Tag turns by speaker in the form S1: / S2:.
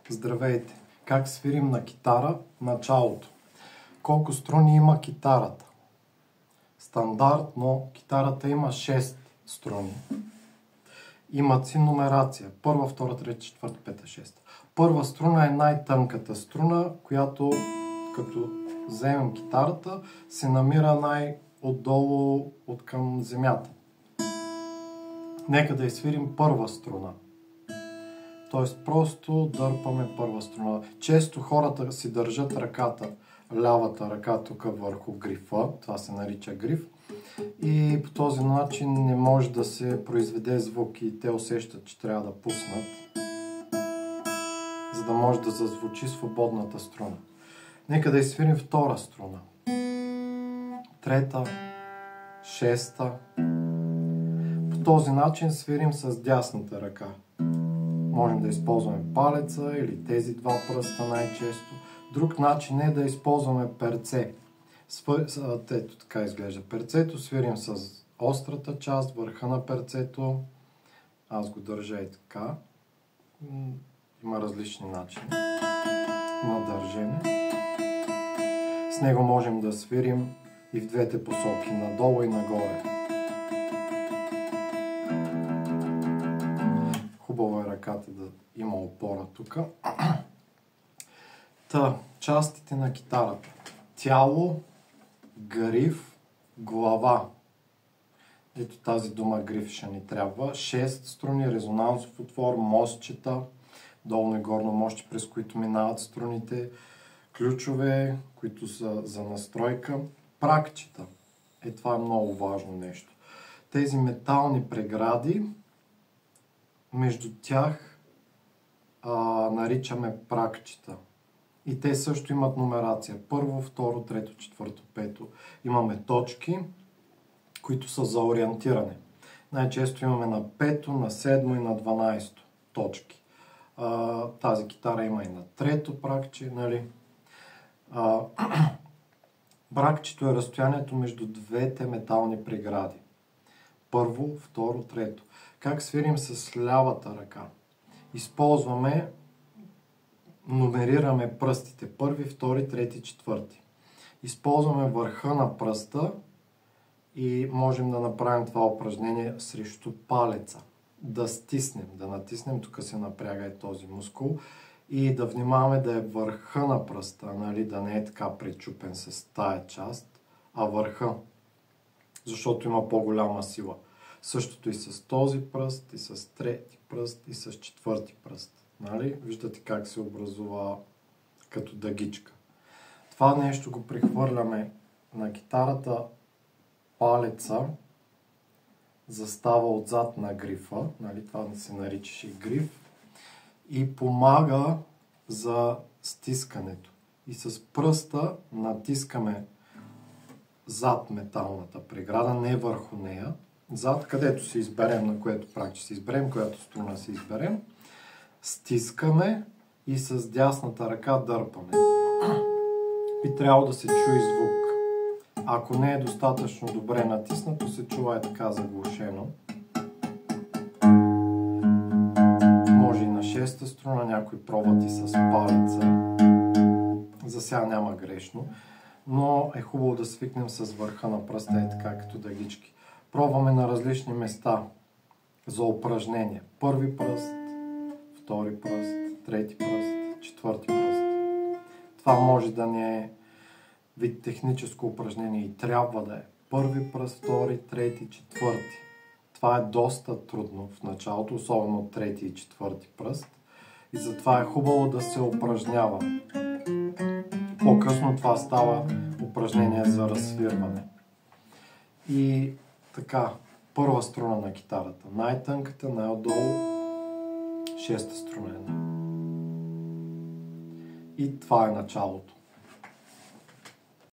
S1: Здравейте! Как свирим на китара началото? Колко струни има китарата? Стандартно китарата има 6 струни. Имат си номерация. Първа, втора, трета, четвърта, пета, шеста. Първа струна е най-тънката струна, която като вземем китарата се намира най-отдолу от към земята. Нека да изсвирим първа струна. Тоест просто дърпаме първа струна. Често хората си държат ръката, лявата ръка тук върху грифа, това се нарича гриф, и по този начин не може да се произведе звук и те усещат, че трябва да пуснат, за да може да зазвучи свободната струна. Нека да изсвирим втора струна. Трета, шеста. По този начин свирим с дясната ръка. Можем да използваме палеца или тези два пръста най-често. Друг начин е да използваме перце. Ето така изглежда перцето. Свирим с острата част, върха на перцето. Аз го държа и така. Има различни начини на държене. С него можем да свирим и в двете посоки, надолу и нагоре. Хубаво е ръката да има опора тук. Частите на китарата. Тяло, гриф, глава. Ето тази дума гриф ще ни трябва. 6 струни, резонансов отвор, мостчета, долно и горно мостче, през които минават струните, ключове, които са за настройка, пракчета. Това е много важно нещо. Тези метални прегради, между тях наричаме пракчета. И те също имат номерация. Първо, второ, трето, четвърто, пето. Имаме точки, които са за ориентиране. Най-често имаме на пето, на седмо и на 12 точки. Тази китара има и на трето пракче, нали? Пракчето е разстоянието между двете метални прегради. Първо, второ, трето. Как свирим с лявата ръка? Използваме, номерираме пръстите. Първи, втори, трети, четвърти. Използваме върха на пръста и можем да направим това упражнение срещу палеца. Да стиснем, да натиснем, тук се напряга и този мускул, и да внимаваме да е върха на пръста, нали? Да не е така пречупен с тая част, а върха, защото има по-голяма сила. Същото и с този пръст, и с трети пръст, и с четвърти пръст. Нали? Виждате как се образува като дъгичка. Това нещо го прехвърляме на китарата, палеца застава отзад на грифа, нали? Това се наричаше гриф, и помага за стискането. И с пръста натискаме зад металната преграда, не върху нея, зад, където се изберем, на което пракче се изберем, която струна се изберем, стискаме и с дясната ръка дърпаме. Би трябвало да се чуе звук. Ако не е достатъчно добре натиснато, се чува така заглушено. Може и на шеста струна, някои пробват и с палеца. За сега няма грешно, но е хубаво да свикнем с върха на пръста, така като дъгички. Пробваме на различни места за упражнения. Първи пръст, втори пръст, трети пръст, четвърти пръст. Това може да не е вид техническо упражнение и трябва да е. Първи пръст, втори, трети, четвърти. Това е доста трудно в началото, особено от трети и четвърти пръст. И затова е хубаво да се упражнява. По-късно това става упражнение за разсвирване. И така, първа струна на китарата. Най-тънката, най-отдолу, шеста струна. И това е началото.